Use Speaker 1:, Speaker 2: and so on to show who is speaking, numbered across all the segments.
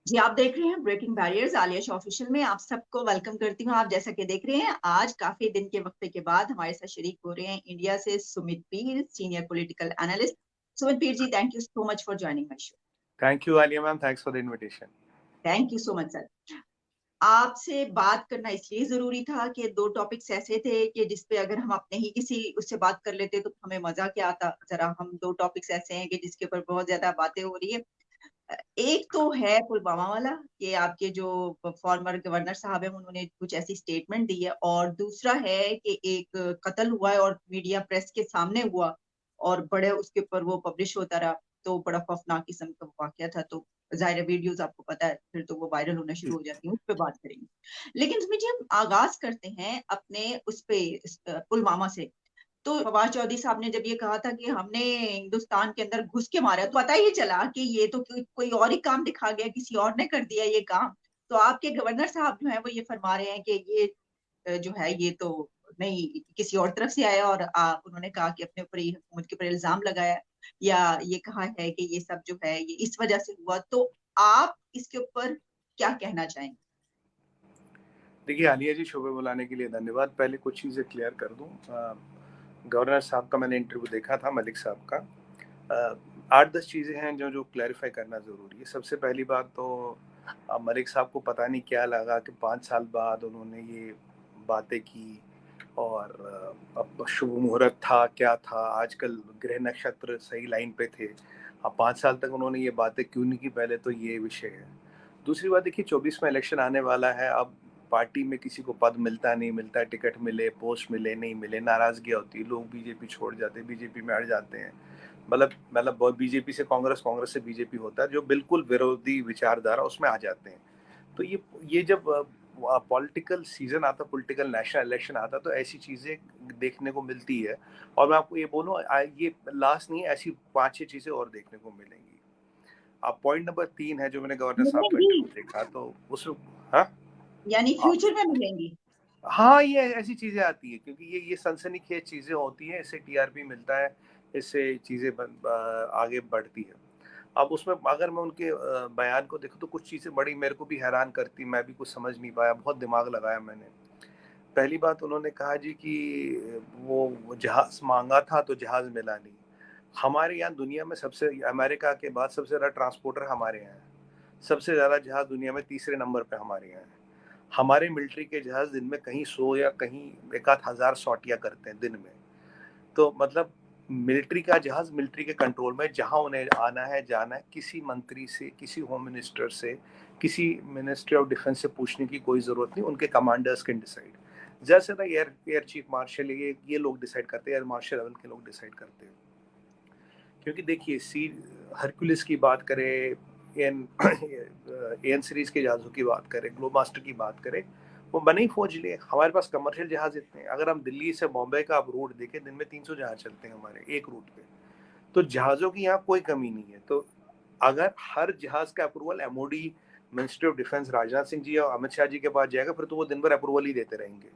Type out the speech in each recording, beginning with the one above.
Speaker 1: जी, आप देख रहे हैं breaking barriers Alia show official में। आप सबको वेलकम करती हूँ। आप जैसा कि देख रहे हैं, आज काफी दिन के वक्फे के बाद हमारे साथ शरीक हो रहे हैं इंडिया से सुमित पीर, senior political analyst. Sumit Peer ji, thank you so much for joining my show.
Speaker 2: Thank you Alia ma'am, thanks for the invitation.
Speaker 1: Thank you so much sir. आपसे बात करना इसलिए जरूरी था कि दो टॉपिक्स ऐसे थे कि जिसपे अगर हम अपने ही किसी उससे बात कर लेते तो हमें मजा क्या आता। जरा हम दो टॉपिक्स ऐसे हैं कि जिसके ऊपर बहुत ज्यादा बातें हो रही है। एक तो है पुलवामा वाला कि आपके जो फॉर्मर गवर्नर साहब हैं उन्होंने कुछ ऐसी स्टेटमेंट दी है, और दूसरा है कि एक कत्ल हुआ है और मीडिया प्रेस के सामने हुआ और बड़े उसके ऊपर वो पब्लिश होता रहा। तो बड़ा खौफनाक किस्म का वाकया था। तो जाहिर वीडियोस आपको पता है फिर तो वो वायरल होना शुरू हो जाती है, उस पर बात करेंगे। लेकिन इसमें जी हम आगाज करते हैं अपने उस पे पुलवामा से। तो फवाद चौधरी साहब ने जब ये कहा था कि हमने हिंदुस्तान के अंदर घुस के मारा, तो पता ही चला कि ये तो कोई और ही काम दिखा गया, किसी और ने कर दिया ये काम। तो आपके गवर्नर साहब जो है वो ये फरमा रहे हैं कि ये जो है ये तो नहीं, किसी और तरफ से आया। और उन्होंने कहा कि अपने ऊपर ही हुकूमत के ऊपर इल्जाम लगाया, या ये कहा है कि ये सब जो है ये इस वजह से हुआ। तो आप इसके ऊपर क्या कहना चाहेंगे?
Speaker 2: देखिए आलिया जी, शोबे बुलाने के लिए धन्यवाद। पहले कुछ चीज़ें क्लियर कर दूं। गवर्नर साहब का मैंने इंटरव्यू देखा था, मलिक साहब का। 8-10 चीज़ें हैं जो जो क्लैरिफाई करना ज़रूरी है। सबसे पहली बात तो मलिक साहब को पता नहीं क्या लगा कि 5 साल बाद उन्होंने ये बातें की, और अब शुभ मुहूर्त था क्या था, आजकल ग्रह नक्षत्र सही लाइन पे थे। अब 5 साल तक उन्होंने ये बातें क्यों नहीं की, पहले तो ये विषय है। दूसरी बात देखिए, 24 में इलेक्शन आने वाला है। अब पार्टी में किसी को पद मिलता नहीं मिलता, टिकट मिले, पोस्ट मिले नहीं मिले, नाराजगी होती है, लोग बीजेपी छोड़ जाते हैं, बीजेपी में अड़ जाते हैं। मतलब बीजेपी से कांग्रेस, कांग्रेस से बीजेपी होता है, जो बिल्कुल विरोधी विचारधारा उसमें आ जाते हैं। तो ये जब पॉलिटिकल सीजन आता, पॉलिटिकल नेशनल इलेक्शन आता, तो ऐसी चीजें देखने को मिलती है। और मैं आपको ये बोलूं, ये लास्ट नहीं है, ऐसी 5-6 चीजें और देखने को मिलेंगी। अब पॉइंट नंबर 3 है, जो मैंने गवर्नर साहब का
Speaker 1: मिलेंगी?
Speaker 2: इंटरव्यू देखा तो उसमें, हाँ
Speaker 1: यानी
Speaker 2: हाँ
Speaker 1: फ्यूचर में मिलेंगी?
Speaker 2: हाँ, ये ऐसी चीजें आती है क्योंकि ये सनसनीखेज चीजें होती हैं, इससे टीआरपी मिलता है, इससे चीजें आगे बढ़ती है। अब उसमें अगर मैं उनके बयान को देखूं तो कुछ चीजें बड़ी मेरे को भी हैरान करती, मैं भी कुछ समझ नहीं पाया, बहुत दिमाग लगाया मैंने। पहली बात उन्होंने कहा जी कि वो जहाज मांगा था तो जहाज मिला नहीं। हमारे यहाँ दुनिया में सबसे, अमेरिका के बाद सबसे ज्यादा ट्रांसपोर्टर हमारे यहाँ है। सबसे ज्यादा जहाज दुनिया में तीसरे नंबर पे हमारे यहाँ है। हमारे मिलिट्री के जहाज दिन में कहीं 100 या कहीं एक आध हजार सॉटियां करते हैं दिन में। तो मतलब मिलिट्री का जहाज मिलिट्री के कंट्रोल में, जहां उन्हें आना है जाना है, किसी मंत्री से, किसी होम मिनिस्टर से, किसी मिनिस्ट्री ऑफ डिफेंस से पूछने की कोई जरूरत नहीं, उनके कमांडर्स कैन डिसाइड। ज्यादा से ज्यादा एयर चीफ मार्शल, ये लोग डिसाइड करते हैं, एयर मार्शल लेवल के लोग डिसाइड करते हैं। क्योंकि देखिए, सी हरक्यूलिस की बात करें, एन एन सीरीज के जहाज़ों की बात करें, ग्लोबमास्टर की बात करें, वो बने ही फौज लिए। हमारे पास कमर्शियल जहाज इतने हैं, अगर हम दिल्ली से बॉम्बे का आप रूट देखें, दिन में 300 जहाज चलते हैं हमारे एक रूट पे। तो जहाज़ों की यहाँ कोई कमी नहीं है। तो अगर हर जहाज का approval MOD, ministry of defence, Rajnath Singh ji और अमित शाह जी के पास जाएगा, फिर तो वो दिन भर अप्रूवल ही देते रहेंगे।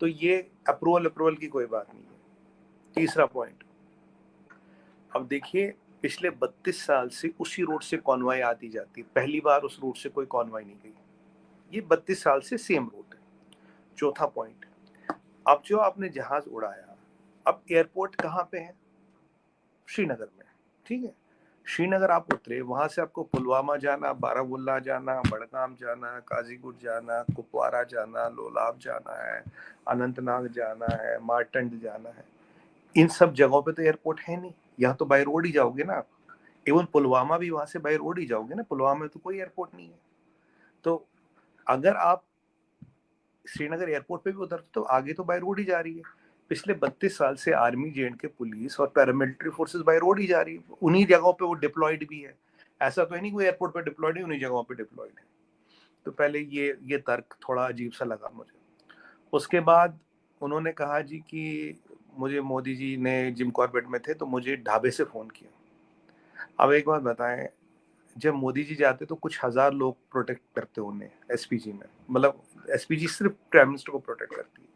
Speaker 2: तो ये अप्रूवल की कोई बात नहीं है। तीसरा पॉइंट, अब देखिए, पिछले 32 साल से उसी रूट से कॉन्वॉय आती जाती है, पहली बार उस रूट से कोई कॉन्वॉय नहीं गई। ये 32 साल से सेम रूट है। चौथा पॉइंट, अब जो आपने जहाज उड़ाया, अब एयरपोर्ट कहाँ पे है? श्रीनगर में। ठीक है, श्रीनगर आप उतरे, वहां से आपको पुलवामा जाना, बारामुल्ला जाना, बड़गाम जाना, काजीगुट जाना, कुपवारा जाना, लोलाब जाना है, अनंतनाग जाना है, मारटंड जाना है। इन सब जगहों पे तो एयरपोर्ट है नहीं, यहाँ तो बाय रोड ही जाओगे ना आप। इवन पुलवामा भी वहां से बाय रोड ही जाओगे ना, पुलवामा में तो कोई एयरपोर्ट नहीं है। तो अगर आप श्रीनगर एयरपोर्ट पे भी उतरते तो आगे तो बाय रोड ही जा रही है। पिछले 32 साल से आर्मी, जेएंडके पुलिस और पैरामिलिट्री फोर्सेस बाय रोड ही जा रही है, उन्हीं जगहों पे वो डिप्लॉयड भी है। ऐसा तो है नहीं कोई एयरपोर्ट पे डिप्लॉयड है, उन्हीं जगहों पे डिप्लॉयड है। तो पहले ये तर्क थोड़ा अजीब सा लगा मुझे। उसके बाद उन्होंने कहा जी कि मुझे मोदी जी ने, जिम कॉर्बेट में थे तो मुझे ढाबे से फोन किया। अब एक बात बताएं, जब मोदी जी जाते तो कुछ हजार लोग प्रोटेक्ट करते उन्हें एसपीजी में, मतलब एसपीजी सिर्फ प्राइम मिनिस्टर को प्रोटेक्ट करती है।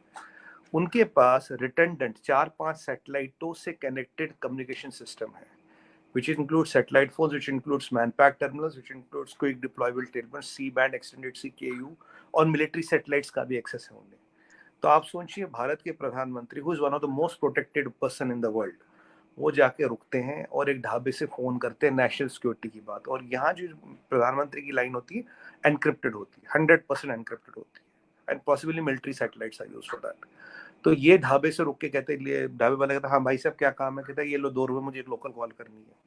Speaker 2: उनके पास रिटर्डेंट 4-5 सैटेलाइटों से कनेक्टेड कम्युनिकेशन सिस्टम है। which includes satellite phones, which includes man-packed terminals, which includes quick deployable terminals, C-band, extended C, KU, और मिलिट्री सैटेलाइट्स का भी एक्सेस है उन्हें। तो आप सोचिए भारत के प्रधानमंत्री, who is one of the most protected person in the world, वो जाके रुकते हैं और एक ढाबे से फोन करते हैं नेशनल सिक्योरिटी की बात, और यहाँ जो प्रधानमंत्री की लाइन होती है एनक्रिप्टेड होती है, 100% एनक्रिप्टेड होती है, and possibly military satellites are used for that. तो ये ढाबे से रुक के कहते हैं, ढाबे वाला कहता है हाँ भाई साहब क्या काम है, कहता है ये लो 2 रुपए, मुझे एक लोकल कॉल करनी है।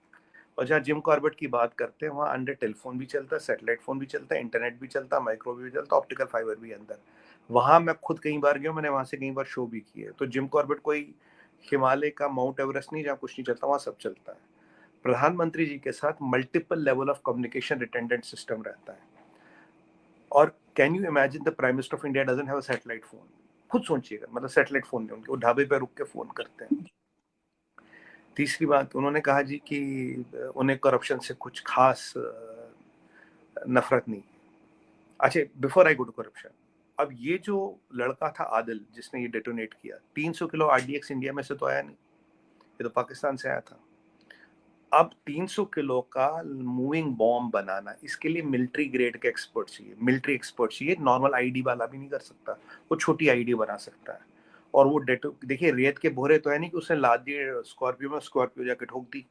Speaker 2: और जहाँ जिम कॉर्बेट की बात करते हैं वहाँ अंडर टेलीफोन भी चलता है, सैटेलाइट फोन भी चलता है, इंटरनेट भी चलता है, माइक्रोवेव भी चलता है, ऑप्टिकल फाइबर भी अंदर। वहाँ मैं खुद कई बार गया, मैंने वहाँ से कई बार शो भी किया है। तो जिम कॉर्बेट कोई हिमालय का माउंट एवरेस्ट नहीं जहाँ कुछ नहीं चलता, वहाँ सब चलता है। प्रधानमंत्री जी के साथ multiple level of communication रिटेंडेंट system रहता है। और can you imagine the prime minister of India doesn't have a satellite phone? खुद सोचिएगा, मतलब सैटेलाइट फोन नहीं, उनके वो ढाबे पे रुक के फोन करते हैं। तीसरी बात उन्होंने कहा जी कि उन्हें करप्शन से कुछ खास नफरत नहीं। अच्छा, before I go to corruption, अब ये जो लड़का था आदिल जिसने ये डेटोनेट किया, 300 किलो आरडीएक्स इंडिया में से तो आया नहीं, ये तो पाकिस्तान से आया था। अब 300 किलो का मूविंग बॉम्ब बनाना, इसके लिए मिलिट्री ग्रेड के एक्सपर्ट चाहिए, मिलिट्री एक्सपर्ट चाहिए, नॉर्मल आईडी वाला भी नहीं कर सकता, वो छोटी आईडी बना सकता है। और वो देखिए रेत के बोरे तो है नहीं कि उसने लाद दिए स्कॉर्पियो में, स्कॉर्पियो जाके ठोक दी,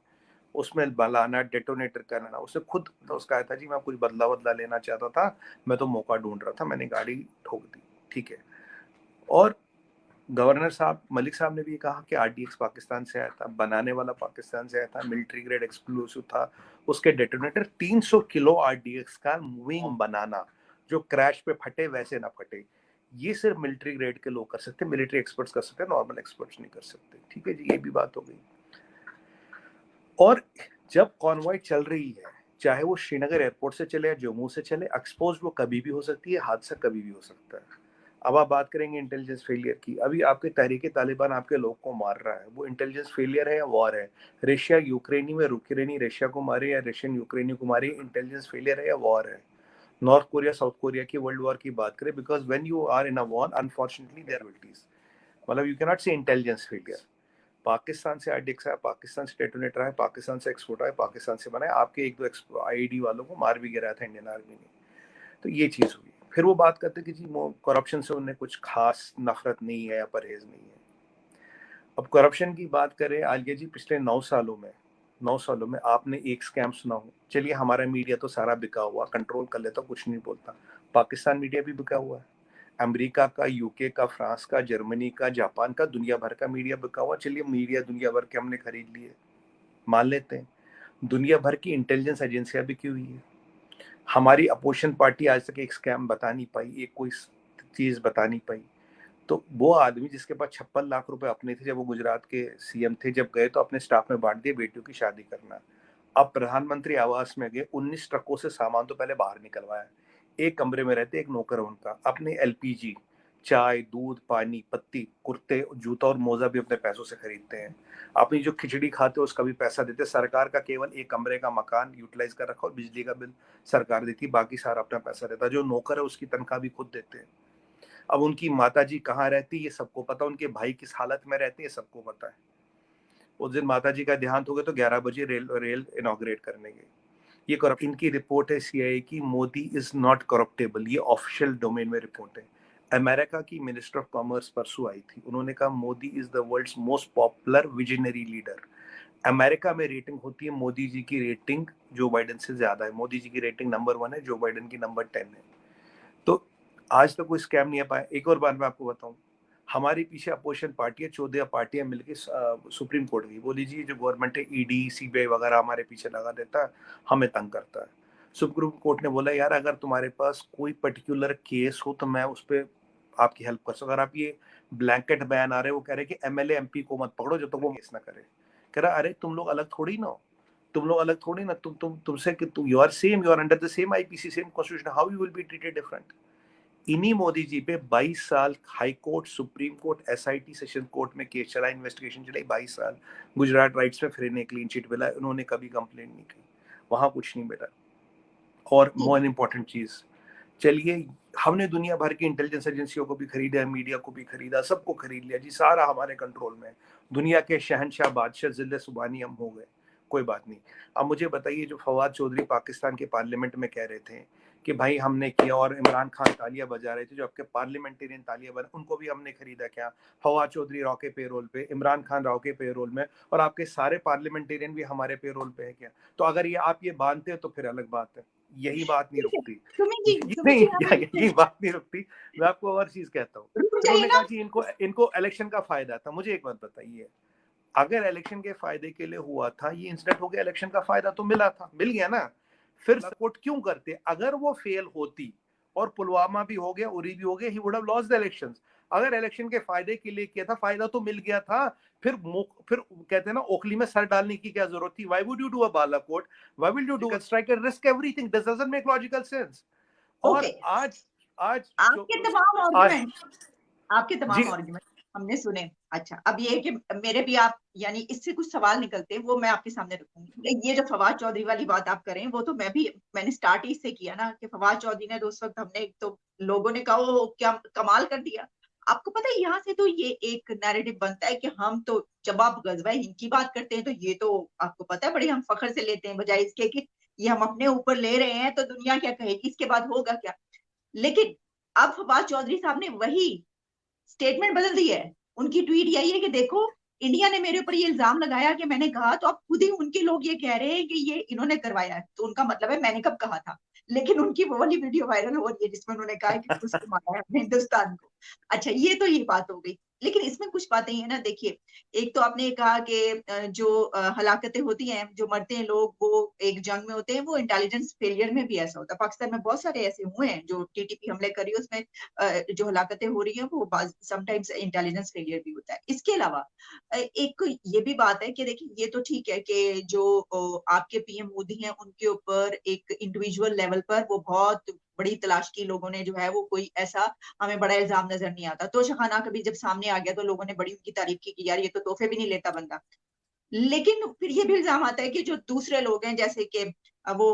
Speaker 2: उसमें बलाना, डेटोनेटर करना, उसने खुद तो उसका आया था जी मैं कुछ बदला बदला लेना चाहता था, मैं तो मौका ढूंढ रहा था, मैंने गाड़ी ठोक दी, ठीक है। और गवर्नर साहब मलिक साहब ने भी कहा कि आरडीएक्स पाकिस्तान से आया था, बनाने वाला पाकिस्तान से आया था, मिलिट्री ग्रेड एक्सप्लोसिव था, उसके डेटोनेटर 300 किलो आरडीएक्स का मूविंग बनाना, जो क्रैश पे फटे वैसे ना फटे, ये सिर्फ मिलिट्री ग्रेड के लोग कर सकते हैं, मिलिट्री एक्सपर्ट्स कर सकते हैं, नॉर्मल एक्सपर्ट्स नहीं कर सकते, ठीक है जी, ये भी बात हो गई। और जब कॉन्वॉय चल रही है, चाहे वो श्रीनगर एयरपोर्ट से चले या जम्मू से चले, एक्सपोज वो कभी भी हो सकती है, हादसा कभी भी हो सकता है। अब आप बात करेंगे इंटेलिजेंस फेलियर की, अभी आपके तहरीके तालिबान आपके लोग को मार रहा है, वो इंटेलिजेंस फेलियर है या वॉर है? रशिया यूक्रेनी में यूक्रेनी रशिया को मारे या रशियन यूक्रेनी को मारे, इंटेलिजेंस फेलियर है या वॉर है? नॉर्थ कोरिया साउथ कोरिया की वर्ल्ड वॉर की बात करें, because when you are in a war unfortunately there will be, मतलब you can not say intelligence failure. Pakistan से आईडीएक्स आया, पाकिस्तान से डेटोनेटर आया, पाकिस्तान से एक्सपोर्ट आया, पाकिस्तान से बनाया, आपके एक दो आईडी वालों को मार भी गिराया था इंडियन आर्मी ने। तो ये चीज हुई। फिर वो बात करते कि जी करप्शन से उन्हें कुछ खास नफरत नहीं है या परहेज नहीं है। अब करप्शन की बात करें आलिया जी, पिछले 9 सालों में आपने एक स्कैम सुना हो? चलिए हमारा मीडिया तो सारा बिका हुआ, कंट्रोल कर लेता, कुछ नहीं बोलता, पाकिस्तान मीडिया भी बिका हुआ है, अमेरिका का, यूके का, फ्रांस का, जर्मनी का, जापान का, दुनिया भर का मीडिया बिका हुआ। चलिए मीडिया दुनिया भर के हमने खरीद लिए, मान लेते हैं, दुनिया भर की इंटेलिजेंस एजेंसियां बिकी हुई है। हमारी अपोजिशन पार्टी आज तक एक स्कैम बता नहीं पाई, एक कोई चीज बता नहीं पाई। तो वो आदमी जिसके पास 56 लाख रुपए अपने थे, जब वो गुजरात के सीएम थे, जब गए तो अपने स्टाफ में बांट दिए बेटियों की शादी करना। अब प्रधानमंत्री आवास में गए, 19 ट्रकों से सामान तो पहले बाहर निकलवाया, एक कमरे में रहते, एक नौकर उनका, अपने एलपीजी, चाय, दूध, पानी, पत्ती, कुर्ते, जूता और मोजा भी अपने पैसों से खरीदते हैं। अपनी जो खिचड़ी खाते हो उसका भी पैसा देते। सरकार का केवल एक कमरे का मकान यूटिलाइज कर रखा और बिजली का बिल सरकार देती, बाकी सारा अपना पैसा देता। जो नौकर है उसकी तनख्वाह भी खुद देते हैं। अब उनकी माता जी कहाँ रहती है ये सबको पता, उनके भाई किस हालत में रहते हैं ये सबको पता है। उस दिन माता जी का देहांत हो गया तो 11 बजे रेल इनॉग्रेट करने गए। ये करप्ट, इनकी रिपोर्ट है सीआईए की, मोदी इज नॉट करप्टेबल, ये ऑफिशियल डोमेन में रिपोर्ट है। अमेरिका की मिनिस्टर ऑफ कॉमर्स परसों आई थी, उन्होंने कहा Modi is the world's most popular visionary leader. America में रेटिंग होती है, मोदी जी की रेटिंग जो बाइडेन से ज्यादा है, मोदी जी की रेटिंग नंबर 1 है, जो बाइडेन की नंबर 10 है। तो आज तक कोई स्कैम नहीं आ पाया। एक और बात मैं आपको बताऊं, हमारे पीछे अपोजिशन पार्टियां 14 पार्टियां मिलकर सुप्रीम कोर्ट गई, बोली जी जो गवर्नमेंट है ईडी सीबीआई वगैरह हमारे पीछे लगा देता है, हमें तंग करता है। सुप्रीम कोर्ट ने बोला यार अगर तुम्हारे पास कोई पर्टिकुलर केस हो तो मैं उस पर आपकी हेल्प कर सकूं। अगर आप ये ब्लैंकेट बयान आ रहे, वो कह रहे कि एमएलए एमपी को मत पकड़ो जब तक वो केस ना करे। कह रहा अरे तुम लोग अलग थोड़ी ना हो, तुम लोग अलग थोड़ी ना, तुमसे कि तुम you are same, you are under the same IPC, same constitution, how you will be treated different. इन्हीं मोदी जी पे 22 साल high court, supreme court, SIT, session court में केस चला, इन्वेस्टिगेशन चलाई 22 साल। गुजरात राइट्स में फिर ने क्लीन चिट मिला, उन्होंने कभी कंप्लेंट नहीं की, वहां कुछ नहीं मिला। और मोर इंपॉर्टेंट चीज, चलिए हमने दुनिया भर की इंटेलिजेंस एजेंसियों को भी खरीदा, मीडिया को भी खरीदा, सबको खरीद लिया जी, सारा हमारे कंट्रोल में। दुनिया के शहनशाह बादशाह जिले सुबानी हम हो गए। कोई बात नहीं। अब मुझे बताइए, जो फवाद चौधरी पाकिस्तान के पार्लियामेंट में कह रहे थे कि भाई हमने किया, और इमरान खान तालियां बजा रहे थे, जो आपके पार्लियामेंटेरियन तालियां बजा, उनको भी हमने खरीदा क्या? फवाद चौधरी राव के पेरोल पे, इमरान खान राव के पेरोल में, और आपके सारे पार्लियामेंटेरियन भी हमारे पेरोल पे है क्या? तो अगर ये आप ये मानते हो तो फिर अलग बात है, यही बात नहीं
Speaker 1: ठीक है,
Speaker 2: रुकती।
Speaker 1: सुमित
Speaker 2: नहीं,
Speaker 1: जी हम
Speaker 2: यही बात नहीं रुकती। मैं आपको और चीज कहता हूँ।
Speaker 1: रुक
Speaker 2: फिर
Speaker 1: जाइए
Speaker 2: उन्होंने
Speaker 1: ना।
Speaker 2: कहा कि इनको इनको इलेक्शन का फायदा था। मुझे एक बात बताइए, अगर इलेक्शन के फायदे के लिए हुआ था ये इंसिडेंट हो गया, इलेक्शन का फायदा तो मिला था, मिल गया ना, फिर सपोर्ट क्यों करते? अगर वो फेल होती और पुलवामा भी हो गया, उरी भी हो गया, he would have lost the elections. अगर इलेक्शन के फायदे के लिए किया था, फायदा तो मिल गया था, फिर कहते हैं ना, ओखली में सर डालने की क्या जरूरत थी? Why would you do a Balakot? Why will you do a strike and risk everything? This doesn't make logical sense.
Speaker 1: Okay,
Speaker 2: और आज आज जो
Speaker 1: आपके तमाम
Speaker 2: आज
Speaker 1: आर्गुमेंट आपके
Speaker 2: जी
Speaker 1: तमाम आर्गुमेंट हमने सुने। अच्छा, अब ये है कि मेरे भी आप यानी इससे कुछ सवाल निकलते हैं, वो मैं आपके सामने रखूंगी। ये जो फवाद चौधरी वाली बात आप करें, वो तो मैंने स्टार्ट ही इससे किया ना कि फवाद चौधरी ने तो उस वक्त हमने तो लोगों ने कहा वो क्या कमाल कर दिया। आपको पता है यहाँ से तो ये एक नैरेटिव बनता है कि हम तो जब आप गजवा हिंद की बात करते हैं तो ये तो आपको पता है बड़े हम फख्र से लेते हैं, बजाय इसके कि ये हम अपने ऊपर ले रहे हैं तो दुनिया क्या कहेगी, इसके बाद होगा क्या। लेकिन अब फवाद चौधरी साहब ने वही स्टेटमेंट बदल दी है। उनकी ट्वीट यही है कि देखो इंडिया ने मेरे ऊपर ये इल्जाम लगाया कि मैंने कहा, तो अब खुद ही उनके लोग ये कह रहे हैं कि ये इन्होंने करवाया है, तो उनका मतलब है मैंने कब कहा था। लेकिन उनकी वो वाली वीडियो वायरल हो रही है जिसमें उन्होंने कहा है कि उसको मारा है हमने हिंदुस्तान को। अच्छा, ये तो ये बात हो गई। लेकिन इसमें कुछ बातें हैं ना, देखिए, एक तो आपने कहा कि जो हलाकतें होती हैं, जो मरते हैं लोग, वो एक जंग में होते हैं, वो इंटेलिजेंस फेलियर में भी ऐसा होता है। पाकिस्तान में बहुत सारे ऐसे हुए हैं जो टीटीपी हमले करी, उसमें जो हलाकतें हो रही हैं वो समटाइम्स इंटेलिजेंस फेलियर भी होता है। इसके अलावा एक ये भी बात है कि देखिए, ये तो ठीक है कि जो आपके पीएम मोदी हैं उनके ऊपर एक इंडिविजुअल लेवल पर वो बहुत बड़ी तलाश की लोगों ने, जो है वो कोई ऐसा हमें बड़ा इल्जाम नजर नहीं आता। तो शहाना कभी जब सामने आ गया तो लोगों ने बड़ी उनकी तारीफ की कि यार ये तो तोहफे भी नहीं लेता बंदा। लेकिन फिर ये भी इल्जाम आता है कि जो दूसरे लोग हैं जैसे कि वो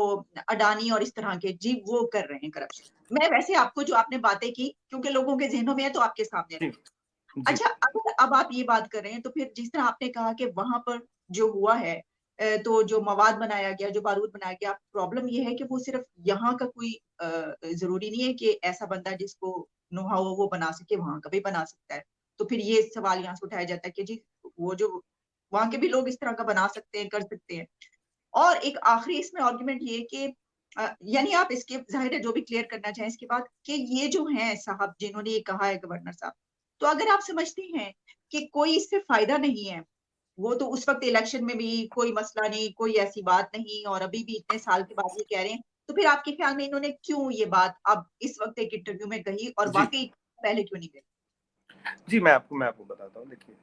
Speaker 1: अडानी और इस तरह के, जी वो कर रहे हैं करप्शन। मैं वैसे आपको जो आपने बातें की क्योंकि लोगों के जहनों में है तो आपके सामने
Speaker 2: जी
Speaker 1: रखी।
Speaker 2: जी
Speaker 1: अच्छा, अगर अब आप ये बात कर रहे हैं तो फिर जिस तरह आपने कहा कि वहां पर जो हुआ है, तो जो मवाद बनाया गया, जो बारूद बनाया गया, प्रॉब्लम ये है कि वो सिर्फ यहाँ का कोई जरूरी नहीं है कि ऐसा बंदा जिसको नो हाउ वो बना सके वहां का भी बना सकता है। तो फिर ये सवाल यहाँ से उठाया जाता है कि जी वो जो वहां के भी लोग इस तरह का बना सकते हैं, कर सकते हैं। और एक आखिरी इसमें आर्गुमेंट ये कि यानी आप इसके जाहिर है जो भी क्लियर करना चाहें इसके बाद कि ये जो हैं साहब जिन्होंने ये कहा है गवर्नर साहब, तो अगर आप समझते हैं कि कोई इससे फायदा नहीं है, वो तो उस वक्त इलेक्शन में भी कोई मसला नहीं, कोई ऐसी बात नहीं, और अभी भी इतने साल के बाद ये कह रहे हैं, तो फिर आपके ख्याल में इन्होंने क्यों ये बात अब इस वक्त एक इंटरव्यू में कही और
Speaker 2: जी
Speaker 1: वाकई पहले क्यों नहीं कही?
Speaker 2: जी, मैं आपको बताता हूँ। देखिए,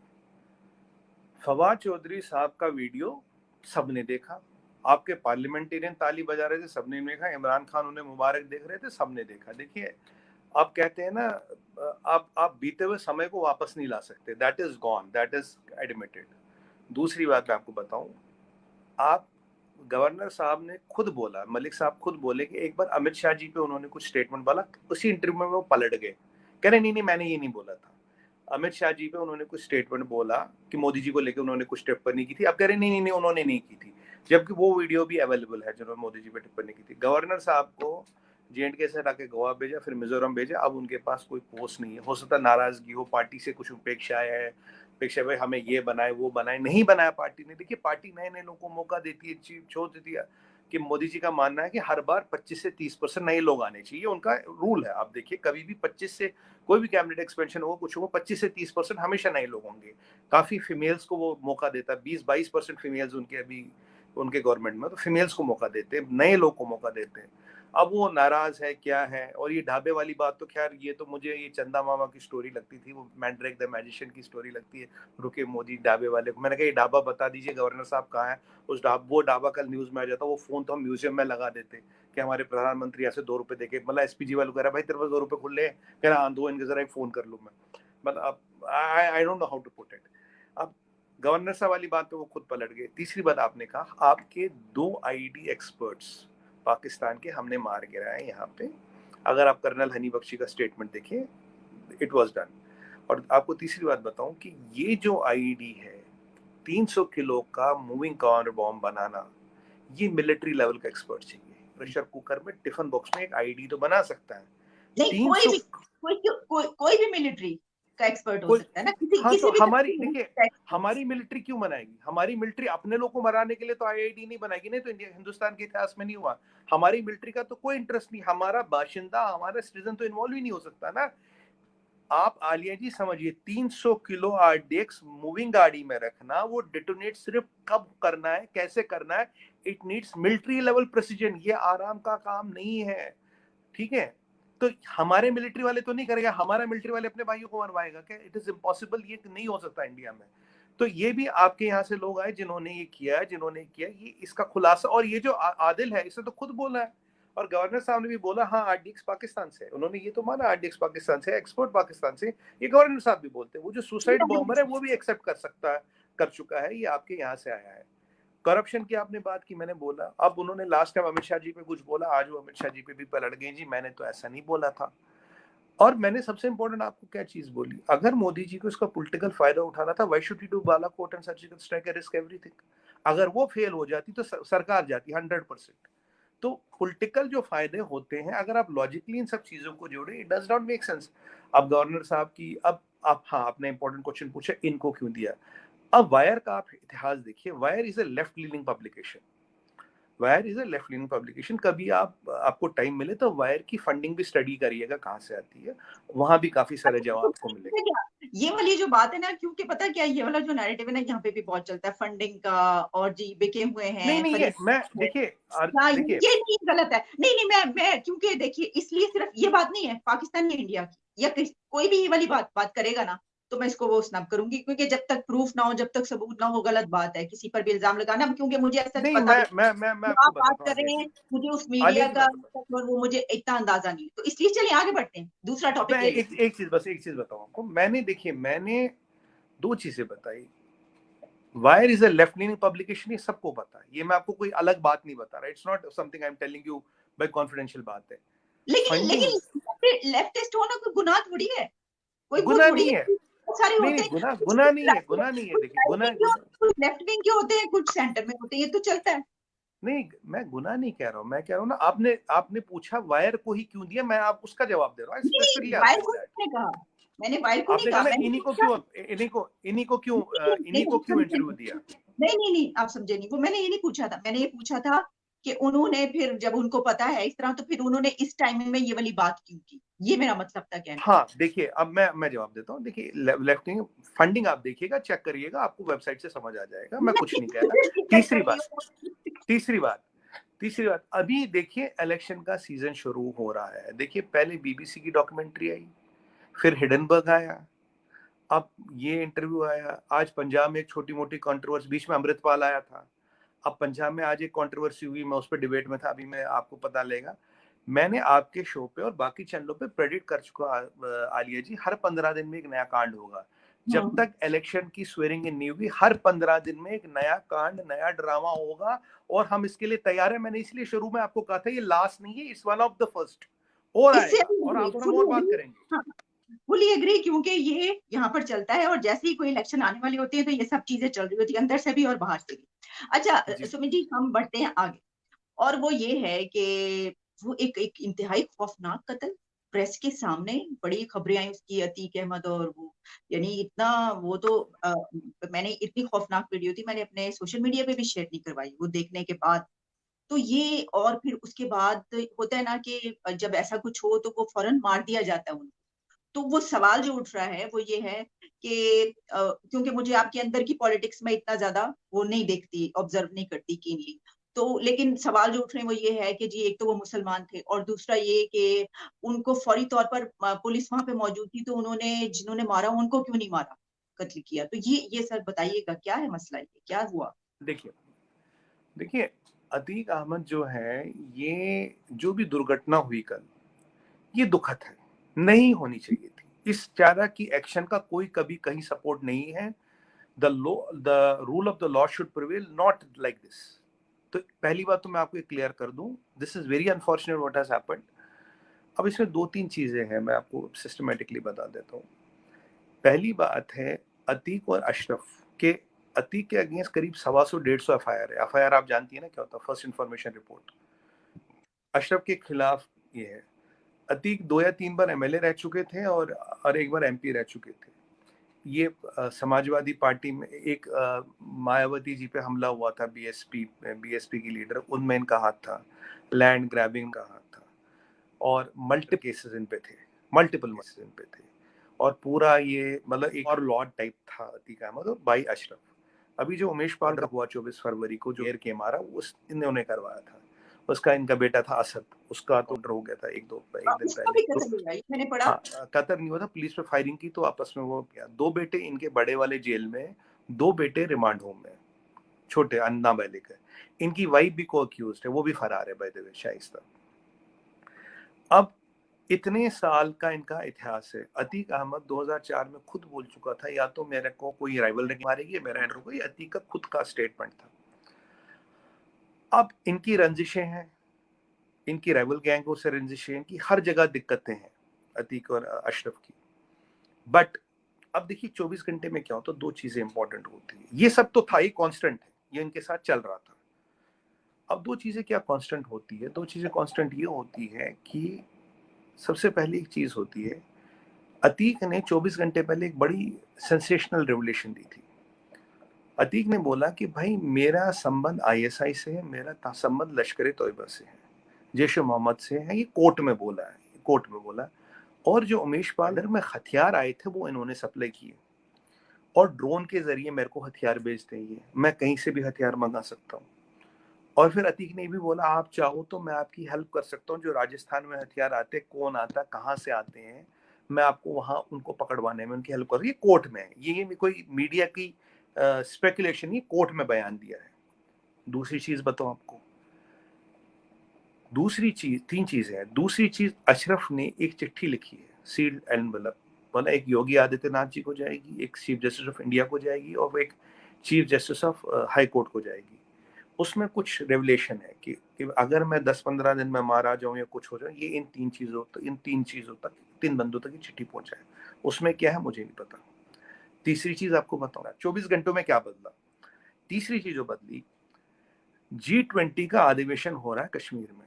Speaker 2: फवाद चौधरी साहब का वीडियो सबने देखा, आपके पार्लियामेंटेरियन ताली बजा रहे थे, सबने देखा, इमरान खान उन्हें मुबारक देख रहे थे, सबने देखा। देखिए, आप कहते हैं ना, आप बीते हुए समय को वापस नहीं ला सकते, that is gone, that is admitted. दूसरी बात मैं आपको बताऊं, आप गवर्नर साहब ने खुद बोला, मलिक साहब खुद बोले कि एक बार अमित शाह जी पे उन्होंने कुछ स्टेटमेंट बोला, उसी इंटरव्यू में वो पलट गए, कह रहे नहीं नहीं मैंने ये नहीं बोला था। अमित शाह जी पे उन्होंने कुछ स्टेटमेंट बोला कि मोदी जी को लेकर उन्होंने कुछ टिप्पणी की थी, अब कह रहे नहीं नहीं नहीं उन्होंने नहीं की थी, जबकि वो वीडियो भी अवेलेबल है जिन्होंने मोदी जी पे टिप्पणी की थी। गवर्नर साहब को J&K से हटा के गोवा भेजा, फिर मिजोरम भेजा, अब उनके पास कोई पोस्ट नहीं है। हो सकता नाराजगी हो, पार्टी से कुछ उपेक्षाएं है, अपेक्षा भाई हमें ये बनाए वो बनाए, नहीं बनाया पार्टी ने। देखिए, पार्टी नए नए लोगों को मौका देती है, छोड़ देती है। कि मोदी जी का मानना है कि हर बार 25 से 30% नए लोग आने चाहिए, उनका रूल है। आप देखिए, कभी भी 25 से कोई भी कैबिनेट एक्सपेंशन हो, कुछ हो, 25 से 30% हमेशा नए लोग होंगे। काफी फीमेल्स को वो मौका देता है, 20-22% फीमेल्स उनके अभी उनके गवर्नमेंट में, तो फीमेल्स को मौका देते हैं, नए लोग को मौका देते हैं। अब वो नाराज है क्या है? और ये ढाबे वाली बात तो खैर, ये तो मुझे ये चंदा मामा की स्टोरी लगती थी, वो मैंड्रेक द मैजिशियन की स्टोरी लगती है। रुके मोदी ढाबे वाले को, मैंने कहा ये ढाबा बता दीजिए गवर्नर साहब कहाँ है। वो ढाबा कल न्यूज में आ जाता, वो फोन तो हम म्यूजियम में लगा देते कि हमारे प्रधानमंत्री ऐसे 2 रुपए देके, मतलब एसपीजी वालों कह रहा भाई तेरे पास 2 रुपए खुले हैं, कह रहा हाँ दो, इनके जरा एक फोन कर लूँ मैं। मतलब I don't know how to put it. अब गवर्नर साहब वाली बात पे वो खुद पलट गए। तीसरी बात आपने कहा, आपके 2 आईडी एक्सपर्ट्स पाकिस्तान के हमने मार गिराए यहाँ पे। अगर आप कर्नल हनी बख्शी का स्टेटमेंट देखिए, इट वाज डन। और आपको तीसरी बात बताऊं कि ये जो आईडी है, 300 किलो का मूविंग कमांडर बॉम्ब बनाना, ये मिलिट्री लेवल का एक्सपर्ट चाहिए। प्रेशर कुकर में, टिफिन बॉक्स में एक आईडी तो बना सकता है।
Speaker 1: नहीं,
Speaker 2: 300
Speaker 1: कोई भी मिलिट्री का एक्सपर्ट हो
Speaker 2: कोई,
Speaker 1: सकता है ना,
Speaker 2: हाँ
Speaker 1: किसी
Speaker 2: तो
Speaker 1: भी
Speaker 2: हमारी
Speaker 1: तरह
Speaker 2: देखिए,
Speaker 1: की।
Speaker 2: हमारी मिलिट्री क्यों बनाएगी? हमारी मिलिट्री अपने लोग को मराने के लिए तो आईआईडी नहीं बनाएगी, नहीं तो हिंदुस्तान के इतिहास में नहीं हुआ। हमारी मिलिट्री का तो कोई इंटरेस्ट नहीं, हमारा बाशिंदा, हमारा सिटीजन तो इन्वॉल्व ही नहीं हो सकता ना। आप आलिया जी समझिए, 300 किलो आरडीएक्स मूविंग गाड़ी में रखना, वो डिटोनेट सिर्फ कब करना है, कैसे करना है, it needs military level precision. ये आराम का काम नहीं है, ठीक है? तो हमारे मिलिट्री वाले तो नहीं करेगा, हमारा मिलिट्री वाले अपने भाइयों को मरवाएगा क्या? इट इज इम्पॉसिबल, ये नहीं हो सकता इंडिया में। तो ये भी आपके यहाँ से लोग आए जिन्होंने ये किया है, जिन्होंने किया ये इसका खुलासा। और ये जो आदिल है, इसने तो खुद बोला है, और गवर्नर साहब ने भी बोला, हाँ आरडीएक्स पाकिस्तान से, उन्होंने ये तो माना आरडीएक्स पाकिस्तान से, एक्सपोर्ट पाकिस्तान से। ये गवर्नर साहब भी बोलते हैं, वो जो सुसाइड बॉम्बर है वो भी एक्सेप्ट कर सकता है, कर चुका है, ये आपके यहाँ से आया है। करप्शन की आपने बात की, मैंने बोला, अब उन्होंने लास्ट टाइम अमित शाह जी पे कुछ बोला, आज वो अमित शाह जी पे भी पलट गए जी, मैंने तो ऐसा नहीं बोला था। और मैंने सबसे इंपॉर्टेंट आपको क्या चीज बोली, अगर मोदी जी को इसका पॉलिटिकल फायदा उठाना था, why should he do Balakot and surgical strike, risk everything? अगर वो फेल हो जाती तो सरकार जाती 100%। तो पॉलिटिकल जो फायदे होते हैं, अगर आप लॉजिकली इन सब चीजों को जोड़े, it does not make sense. अब गवर्नर साहब की, अब आप, हाँ आपने इंपॉर्टेंट क्वेश्चन पूछा, इनको क्यों दिया? अब वायर का आप इतिहास देखिए, wire is a left leaning publication, wire is a left leaning publication. कभी आपको टाइम मिले तो वायर की फंडिंग भी स्टडी करिएगा, कहाँ से आती है, वहां भी काफी सारे जवाब आपको मिलेंगे।
Speaker 1: क्या ये वाली जो बात है ना, क्योंकि पता क्या, ये वाला जो नैरेटिव है ना, यहाँ पे भी बहुत चलता है फंडिंग का, और जी बिके हुए
Speaker 2: नहीं
Speaker 1: हैं
Speaker 2: नहीं, ये
Speaker 1: फरीद
Speaker 2: मैं
Speaker 1: है।
Speaker 2: देखिए,
Speaker 1: हाँ,
Speaker 2: देखिए,
Speaker 1: ये नहीं, गलत है। नहीं नहीं, मैं क्योंकि देखिए, इसलिए सिर्फ ये बात नहीं है पाकिस्तान या इंडिया की, या कोई भी ये वाली बात करेगा ना, तो मैं इसको वो स्नब करूंगी, क्योंकि जब तक प्रूफ ना हो, जब तक सबूत ना हो, गलत बात है किसी पर भी इल्जाम लगाना, क्योंकि मुझे सच
Speaker 2: नहीं,
Speaker 1: पता भी
Speaker 2: मैं
Speaker 1: जो
Speaker 2: आपको
Speaker 1: आप बात
Speaker 2: बताता हूँ
Speaker 1: कर
Speaker 2: आलिया
Speaker 1: रहे हैं,
Speaker 2: जी,
Speaker 1: मुझे उस
Speaker 2: आलिया
Speaker 1: मीडिया
Speaker 2: जी
Speaker 1: का
Speaker 2: मैं बताता हूँ।
Speaker 1: और वो मुझे इतना अंदाजा नहीं है, तो इसलिए चलिए आगे बढ़ते हैं, दूसरा
Speaker 2: अब मैं
Speaker 1: टॉपिक ले
Speaker 2: एक
Speaker 1: लेते
Speaker 2: एक चीज, बस एक चीज बताऊँ आपको, मैंने देखिए, मैंने दो चीजें बताई। Wire is a left leaning publication, ये सबको पता है, ये मैं आपको कोई अलग बात नहीं बता रहा, it's not something I am telling you by confidential बात है।
Speaker 1: हैं। लेकिन
Speaker 2: फंडिंग,
Speaker 1: लेफ्टिस्ट होना कोई गुनाह थोड़ी है, कोई वो
Speaker 2: गुना
Speaker 1: थोड़ी
Speaker 2: नहीं
Speaker 1: है।
Speaker 2: है,
Speaker 1: बहुत सारे
Speaker 2: नहीं
Speaker 1: होते
Speaker 2: नहीं,
Speaker 1: हैं,
Speaker 2: गुना
Speaker 1: कुछ
Speaker 2: गुना नहीं है,
Speaker 1: राइट,
Speaker 2: गुना नहीं है,
Speaker 1: कुछ
Speaker 2: देखिए,
Speaker 1: राइट
Speaker 2: गुना
Speaker 1: विंग के होते हैं, कुछ लेफ्ट विंग के होते हैं, कुछ सेंटर में होते हैं, ये तो चलता है।
Speaker 2: नहीं, मैं गुना नहीं कह रहा हूँ, मैं कह रहा हूँ ना, आपने आपने पूछा वायर को ही क्यों दिया, मैं आप उसका जवाब दे रहा हूँ,
Speaker 1: नहीं नहीं,
Speaker 2: स्पेसिफिकली
Speaker 1: वायर
Speaker 2: आंसर
Speaker 1: को
Speaker 2: दैट।
Speaker 1: नहीं कहा, मैंने वायर को नहीं
Speaker 2: आपने कहा
Speaker 1: कहा,
Speaker 2: ना,
Speaker 1: मैंने
Speaker 2: इन्हीं को
Speaker 1: पूछा।
Speaker 2: क्यों,
Speaker 1: नहीं
Speaker 2: इन्हीं को
Speaker 1: आप
Speaker 2: क्यों
Speaker 1: समझे
Speaker 2: इंटरव्यू दिया?
Speaker 1: नहीं, नहीं नहीं नहीं, आप समझे नहीं, वो मैंने ये नहीं पूछा था, मैंने ये पूछा था कि उन्होंने फिर जब उनको पता है इस तरह, तो फिर उन्होंने इस टाइमिंग में ये वाली बात क्यों की, ये मेरा मतलब था कहने
Speaker 2: हाँ देखिए, अब मैं जवाब देता हूँ। देखिए, लेफ्ट विंग फंडिंग आप देखिएगा, चेक करिएगा, आपको वेबसाइट से समझ आ जाएगा, मैं कुछ नहीं कह रहा। तीसरी बात,
Speaker 1: का।
Speaker 2: तीसरी बात, तीसरी बात, अभी देखिए इलेक्शन का सीजन शुरू हो रहा है। देखिए, पहले बीबीसी की डॉक्यूमेंट्री आई, फिर हिडनबर्ग आया, अब ये इंटरव्यू आया, आज पंजाब में एक छोटी मोटी कंट्रोवर्सी, बीच में अमृतपाल आया था, अब पंजाब में आज एक कंट्रोवर्सी हुई, मैं उस पर डिबेट में था, अभी मैं आपको पता लेगा। मैंने आपके शो पे और बाकी चैनलों पे प्रेडिक्ट कर चुका, आलिया जी, हर 15 दिन में एक नया कांड होगा। जब तक इलेक्शन की स्वेरिंग इन नहीं होगी, हर 15 दिन में एक नया कांड, नया ड्रामा होगा, और हम इसके लिए तैयार हैं। मैंने इसलिए शुरू में आपको कहा था ये लास्ट नहीं है, it's one of the first, और
Speaker 1: इससे
Speaker 2: आएगा, और आप और हम और बात करेंगे।
Speaker 1: फुली एग्री, क्योंकि ये यहाँ पर चलता है, और जैसे ही कोई इलेक्शन आने वाली होती है, तो ये सब चीजें चल रही होती है, अंदर से भी और बाहर से भी। अच्छा
Speaker 2: जी,
Speaker 1: सुमित जी, हम बढ़ते हैं आगे, और वो ये है कि वो एक इंतहाई खौफनाक कत्ल, प्रेस के सामने बड़ी खबरें आई उसकी, अतीक अहमद, और वो यानी इतना, वो तो मैंने इतनी खौफनाक वीडियो थी, मैंने अपने सोशल मीडिया पे भी शेयर नहीं करवाई वो देखने के बाद। तो ये, और फिर उसके बाद होता है ना कि जब ऐसा कुछ हो तो वो फौरन मार दिया जाता है उनको। तो वो सवाल जो उठ रहा है वो ये है कि क्योंकि मुझे आपके अंदर की पॉलिटिक्स में इतना ज्यादा वो नहीं देखती, ऑब्जर्व नहीं करती कीनली, तो लेकिन सवाल जो उठ रहे हैं वो ये है कि जी, एक तो वो मुसलमान थे, और दूसरा ये कि उनको फौरी तौर पर पुलिस वहां पे मौजूद थी, तो उन्होंने, जिन्होंने मारा उनको क्यों नहीं मारा, कत्ल किया? तो ये सर बताइएगा, क्या है मसला, ये क्या हुआ?
Speaker 2: देखिए, देखिए, अतीक अहमद जो है, ये जो भी दुर्घटना हुई कल, ये दुखद है, नहीं होनी चाहिए थी। इस तरह की एक्शन का कोई कभी कहीं सपोर्ट नहीं है। The law, the rule of the law should prevail, not like this. तो पहली बात तो मैं आपको क्लियर कर दूं, this is very unfortunate what has happened. अब इसमें दो तीन चीजें हैं, मैं आपको सिस्टमेटिकली बता देता हूँ। पहली बात है, अतीक और अशरफ के अतीक के अगेंस्ट करीब 125 एफआईआर है। एफआईआर आप जानती है ना क्या होता है? First information report. अशरफ के खिलाफ ये है। अतीक 2 या 3 बार एमएलए रह चुके थे और एक बार एमपी रह चुके थे। ये समाजवादी पार्टी में एक मायावती जी पे हमला हुआ था, बीएसपी की लीडर, उनमें इनका हाथ था। लैंड ग्रैबिंग का हाथ था और मल्टीपल केसेस इन पे थे, मल्टीपल केसेस इन पे थे। और पूरा ये मतलब एक और लॉर्ड टाइप था अतीक अहमद और भाई अशरफ। अभी जो उमेश पाल हुआ 24 फरवरी को जो एयर के मारा, उस इन्होंने करवाया था। उसका इनका बेटा था असद, उसका तो हो गया था एक दिन
Speaker 1: उसका
Speaker 2: पहले
Speaker 1: भी
Speaker 2: तो,
Speaker 1: कत्ल हुआ है, मैंने पढ़ा।
Speaker 2: हाँ, कतर नहीं हुआ था, पुलिस पे फायरिंग की तो आपस में वो किया। 2 बेटे इनके बड़े वाले जेल में, 2 बेटे रिमांड होम में, छोटे नाबालिग है। इनकी वाइफ भी को अक्यूज है, वो भी फरार है बाय द वे, शाइस्ता। अब इतने साल का इनका इतिहास है। अतीक अहमद 2004 में खुद बोल चुका था, या तो मेरे को कोई राइवल नहीं मारेगी, मेरा एंटर को, ये अतीक का खुद का स्टेटमेंट था। अब इनकी रंजिशें हैं, इनकी राइवल गैंगों से रंजिशें, इनकी हर जगह दिक्कतें हैं अतीक और अशरफ की। बट अब देखिए 24 घंटे में क्या होता है, 2 चीजें इंपॉर्टेंट होती है। ये सब तो था ही, कांस्टेंट है, ये इनके साथ चल रहा था। अब 2 चीजें क्या कांस्टेंट होती है? 2 चीजें कांस्टेंट ये होती है कि सबसे पहली एक चीज होती है, अतीक ने 24 घंटे पहले एक बड़ी सेंसेशनल रेवलेशन दी थी। अतीक ने बोला कि भाई मेरा संबंध आईएसआई से है, मेरा संबंध लश्कर तोयबा से है, जैश मोहम्मद से है। ये कोर्ट में बोला है, कोर्ट में बोला। और जो उमेश पार्लर में हथियार आए थे वो इन्होंने सप्लाई किए, और ड्रोन के जरिए मेरे को हथियार भेजते हैं, मैं कहीं से भी हथियार मंगा सकता हूँ। और फिर अतीक ने भी बोला आप चाहो तो मैं आपकी हेल्प कर सकता हूँ, जो राजस्थान में हथियार आते, कौन आता, कहाँ से आते हैं, मैं आपको वहां उनको पकड़वाने में उनकी हेल्प कर। ये कोर्ट में है, ये कोई मीडिया की स्पेकुलेशन नहीं, कोर्ट में बयान दिया है। दूसरी चीज बताओ आपको, दूसरी चीज, 3 चीजें हैं। दूसरी चीज, अशरफ ने एक चिट्ठी लिखी है, सील्ड एनवेलप, बोला एक योगी आदित्यनाथ जी को जाएगी, एक चीफ जस्टिस ऑफ इंडिया को जाएगी, और एक chief justice of high court को जाएगी। उसमें कुछ रेवलेशन है कि अगर मैं 10-15 दिन में मारा जाऊं या कुछ हो जाए, ये इन 3 चीजों तक 3 बंदों तक ये चिट्ठी पहुंचाए। उसमें क्या है मुझे नहीं पता। तीसरी चीज आपको बताऊंगा 24 घंटों में क्या बदला। तीसरी चीज जो बदली, G20 का अधिवेशन हो रहा है कश्मीर में।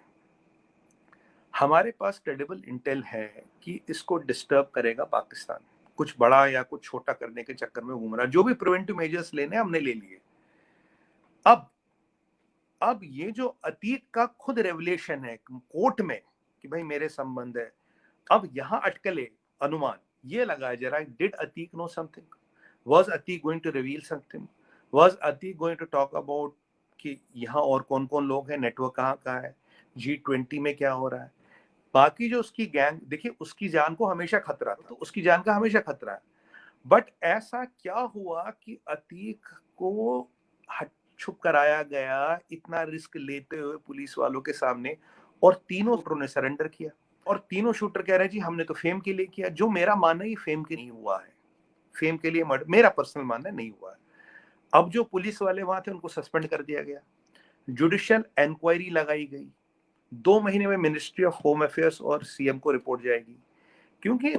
Speaker 2: हमारे पास क्रेडिबल इंटेल है कि इसको डिस्टर्ब करेगा पाकिस्तान, कुछ बड़ा या कुछ छोटा करने के चक्कर में घूम रहा। जो भी प्रिवेंटिव मेजर्स लेने हमने ले लिए। अब ये जो अतीक का खुद रेवलेशन है कोर्ट में कि भाई मेरे संबंध है, अब यहां अटकले अनुमान ये लगाया जा रहा है, did Atiq know something, was Atiq going to reveal something, was Atiq going to talk about कि यहाँ और कौन कौन लोग हैं, नेटवर्क कहाँ कहाँ है, G20 में क्या हो रहा है। बाकी जो उसकी गैंग, देखिए उसकी जान को हमेशा खतरा था, तो उसकी जान का हमेशा खतरा है। बट ऐसा क्या हुआ कि अतीक को छुप कराया गया इतना रिस्क लेते हुए पुलिस वालों के सामने, और तीनों शूटरों ने सरेंडर किया। और तीनों शूटर कह रहे हैं जी हमने तो फेम के लिए किया। जो मेरा मानना है फेम के नहीं हुआ है, फेम के लिए मेरा पर्सनल मानना नहीं हुआ है। अब जो पुलिस वाले वहां थे उनको सस्पेंड कर दिया गया, जुडिशियल इंक्वायरी लगाई गई, 2 महीने में मिनिस्ट्री ऑफ होम अफेयर्स और सीएम को रिपोर्ट जाएगी। क्योंकि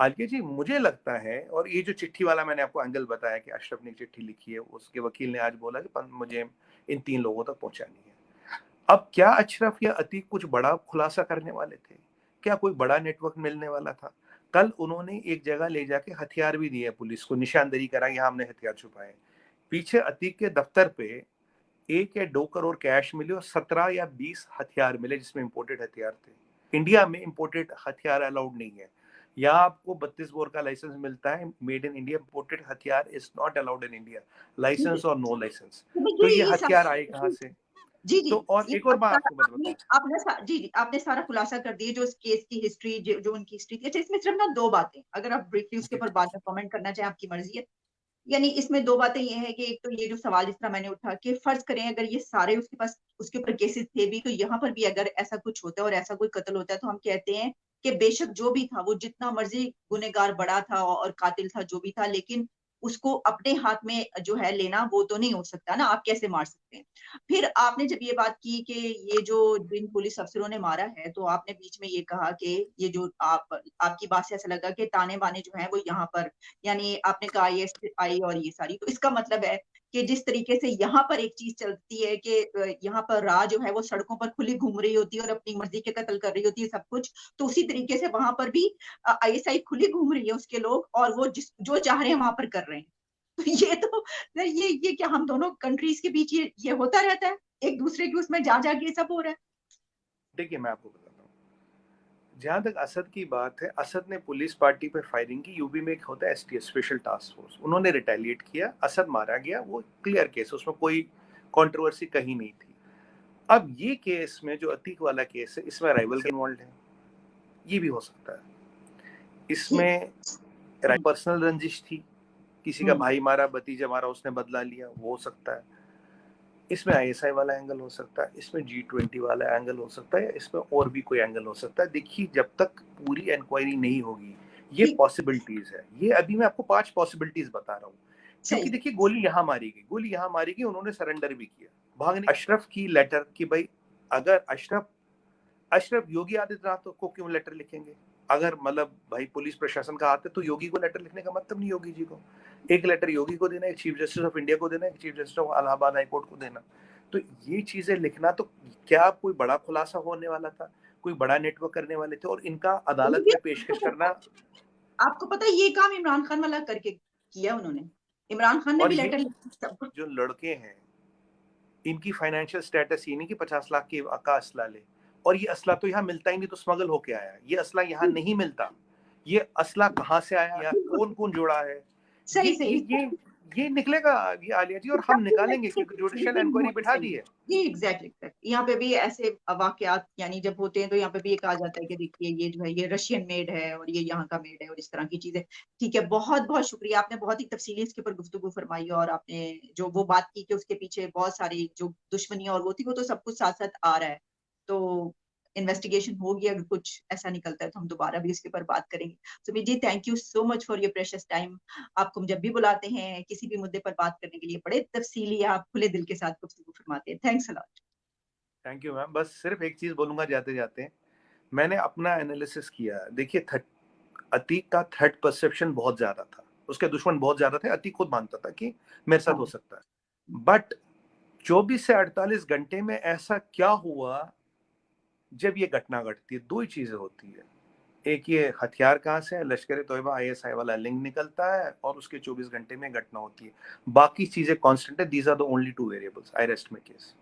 Speaker 2: आलके जी मुझे लगता है, और ये जो चिट्ठी वाला मैंने आपको एंगल बताया कि अशरफ ने चिट्ठी लिखी है, उसके वकील ने आज बोला कि मुझे इन 3 लोगों तक पहुंचानी है। अब क्या अशरफ या अतीक कुछ बड़ा खुलासा करने वाले थे? क्या कोई बड़ा नेटवर्क मिलने वाला था? कल उन्होंने एक जगह ले जाके हथियार भी दिए पुलिस को, निशानदेही करा, यहाँ हमने हथियार छुपाए। पीछे अतीक के दफ्तर पे 1 या 2 करोड़ कैश मिले और 17 या 20 हथियार मिले, जिसमें इंपोर्टेड हथियार थे। इंडिया में इंपोर्टेड हथियार अलाउड नहीं है। यहाँ आपको 32 बोर का लाइसेंस मिलता है, मेड इन इंडिया। इंपोर्टेड हथियार is not allowed in India, license और नो लाइसेंस।
Speaker 1: तो
Speaker 2: तो
Speaker 1: देखिए
Speaker 2: ये
Speaker 1: ये
Speaker 2: हथियार आए कहाँ से?
Speaker 1: जी जी,
Speaker 2: तो और
Speaker 1: ये
Speaker 2: एक और
Speaker 1: आप
Speaker 2: बात
Speaker 1: सारा
Speaker 2: आपको मैं
Speaker 1: आपने
Speaker 2: बताऊं।
Speaker 1: आपने जी जी आपने सारा खुलासा कर दिया, जो इस केस की हिस्ट्री, जो उनकी हिस्ट्री थी। अच्छा, इसमें सिर्फ ना 2 बातें, अगर आप ब्रीफली उसके
Speaker 2: जी,
Speaker 1: ऊपर बाद में कमेंट करना चाहें, आपकी मर्जी है। यानी इसमें 2 बातें ये है कि एक तो ये जो सवाल जिस तरह मैंने उठा कि फर्ज करें अगर ये सारे उसके पास उसके ऊपर केसेस थे भी, तो यहाँ पर भी अगर ऐसा कुछ होता है और ऐसा कोई कत्ल होता है, तो हम कहते हैं कि बेशक जो भी था, वो जितना मर्जी गुनहगार बड़ा था और कातिल था, जो भी था, लेकिन उसको अपने हाथ में जो है लेना, वो तो नहीं हो सकता ना, आप कैसे मार सकते हैं। फिर आपने जब ये बात की कि ये जो जिन पुलिस अफसरों ने मारा है, तो आपने बीच में ये कहा कि ये जो आपकी बात से ऐसा लगा कि ताने बाने जो है वो यहाँ पर, यानी आपने कहा ये आई और ये सारी, तो इसका मतलब है कि जिस तरीके से यहाँ पर एक चीज चलती है कि यहाँ पर राह जो है वो सड़कों पर खुली घूम रही होती है और अपनी मर्जी के कत्ल कर रही होती है सब कुछ, तो उसी तरीके से वहां पर भी आईएसआई खुली घूम रही है उसके लोग, और वो जो चाह रहे हैं वहां पर कर रहे हैं। तो ये क्या हम दोनों कंट्रीज के बीच ये होता रहता है, एक दूसरे के उसमें जा जाके सब हो रहा है।
Speaker 2: देखिए मैं आपको बताता हूँ, जहां तक असद की बात है, असद ने पुलिस पार्टी पर फायरिंग की। यूपी में एक होता है एसटीएफ, स्पेशल टास्क फोर्स, उन्होंने रिटेलिएट किया, असद मारा गया, वो क्लियर केस, उसमें कोई कंट्रोवर्सी कहीं नहीं थी। अब ये केस में जो अतीक वाला केस है, इसमें राइवल के इन्वॉल्व है, ये भी हो सकता है। इसमें पर्सनल रंजिश थी, किसी का भाई मारा, भतीजा मारा, उसने बदला लिया, वो हो सकता है। इसमें आईएसआई वाला एंगल हो सकता है, इसमें G20 वाला एंगल हो सकता है, इसमें और भी कोई एंगल हो सकता है। देखिए जब तक पूरी इंक्वायरी नहीं होगी, ये पॉसिबिलिटीज है। ये अभी मैं आपको 5 पॉसिबिलिटीज बता रहा हूँ, क्योंकि देखिए गोली यहाँ मारी गई, गोली यहाँ मारी गई, उन्होंने सरेंडर भी किया, भागने। अशरफ की लेटर कि भाई अगर अशरफ योगी आदित्यनाथ को क्यों लेटर लिखेंगे? अगर मतलब भाई पुलिस प्रशासन का हाथ है तो योगी को लेटर लिखने का मतलब नहीं योगी जी को। एक लेटर योगी को देना, एक चीफ जस्टिस ऑफ इंडिया को देना, एक chief justice of Allahabad high court को देना। तो ये चीजें लिखना, तो क्या कोई बड़ा खुलासा होने वाला था? कोई बड़ा नेटवर्क करने वाले थे, और इनका अदालत में पेशकश करना।
Speaker 1: आपको पता है ये काम इमरान खान वाला करके किया उन्होंने, इमरान खान ने भी लेटर लिखा।
Speaker 2: जो लड़के हैं इनकी फाइनेंशियल स्टेटस ये नहीं कि 50 लाख का असला ले, और ये असला तो यहाँ मिलता ही नहीं, तो स्मगल होके आया। ये असला यहाँ नहीं मिलता, ये असला कहाँ से आया, या कौन कौन जोड़ा है, ये निकलेगा ये आलिया जी, और हम निकालेंगे, क्योंकि जुडिशियल इंक्वायरी बिठा दी है।
Speaker 1: ये एग्जैक्टली यहाँ पे भी ऐसे वाकयात यानी जब होते हैं तो यहाँ पे भी ये कहा जाता है कि देखिए ये जो है ये रशियन मेड है और ये यहाँ का मेड है और इस तरह की चीजें। ठीक है, बहुत बहुत शुक्रिया, आपने बहुत ही तफसीली इसके ऊपर गुफ्तगू फरमाई, और आपने जो वो बात की कि उसके पीछे बहुत सारी जो दुश्मनी और वो थी, वो तो सब कुछ साथ साथ आ रहा है। तो इन्वेस्टिगेशन होगी, अगर कुछ ऐसा निकलता है तो हम दोबारा भी इसके ऊपर बात करेंगे। Sumit ji, thank you so much for your precious time. आपको हम जब भी बुलाते हैं किसी भी मुद्दे पर बात करने के लिए, बड़े तफसीली आप खुले दिल के साथ गुफ्तगू फरमाते हैं। Thanks a lot.
Speaker 2: Thank you ma'am. बस सिर्फ एक चीज बोलूंगा जाते जाते, मैंने अपना एनालिसिस किया। देखिए अतीक का थ्रेट परसेप्शन बहुत ज्यादा था, उसके दुश्मन बहुत ज्यादा थे। अतीक खुद मानता था कि मेरे साथ हो सकता है, बट 24 से 48 घंटे में ऐसा क्या हुआ जब ये घटना घटती है? दो ही चीजें होती है, एक ये हथियार कहाँ से है, लश्कर तोयबा आईएसआई वाला लिंक निकलता है, और उसके 24 घंटे में घटना होती है। बाकी चीजें कांस्टेंट है। These are the only 2 variables. I rest my case.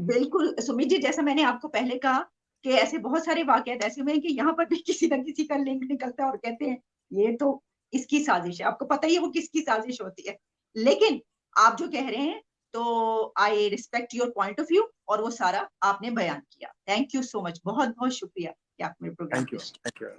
Speaker 1: बिल्कुल सुमित जी, जैसा मैंने आपको पहले कहा कि ऐसे बहुत सारे वाकयात ऐसे हुए हैं कि यहाँ पर भी किसी ना किसी का लिंक निकलता है और कहते हैं ये तो इसकी साजिश है। आपको पता ही है वो किसकी साजिश होती है, लेकिन आप जो कह रहे हैं तो I respect your point of view, और वो सारा आपने बयान किया। थैंक यू सो मच, बहुत बहुत शुक्रिया कि आप मेरे प्रोग्राम
Speaker 2: थैंक यू।